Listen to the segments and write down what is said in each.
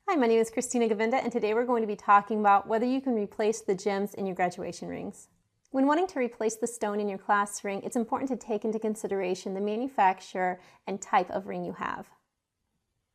Hi, my name is Christina Govinda, and today we're going to be talking about whether you can replace the gems in your graduation rings. When wanting to replace the stone in your class ring, it's important to take into consideration the manufacturer and type of ring you have.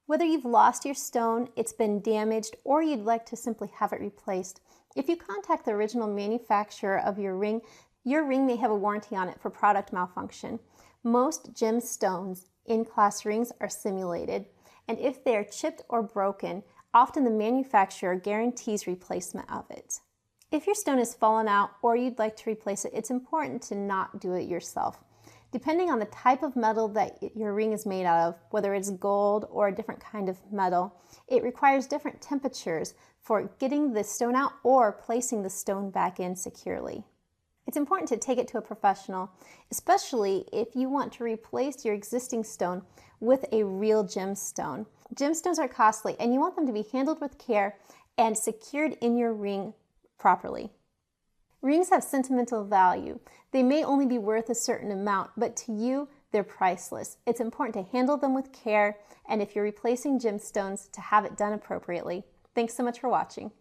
Whether you've lost your stone, it's been damaged, or you'd like to simply have it replaced, if you contact the original manufacturer of your ring may have a warranty on it for product malfunction. Most gem stones in class rings are simulated, and if they are chipped or broken, often the manufacturer guarantees replacement of it. If your stone has fallen out or you'd like to replace it, it's important to not do it yourself. Depending on the type of metal that your ring is made out of, whether it's gold or a different kind of metal, it requires different temperatures for getting the stone out or placing the stone back in securely. It's important to take it to a professional, especially if you want to replace your existing stone with a real gemstone. Gemstones are costly, and you want them to be handled with care and secured in your ring properly. Rings have sentimental value. They may only be worth a certain amount, but to you, they're priceless. It's important to handle them with care, and if you're replacing gemstones, to have it done appropriately. Thanks so much for watching.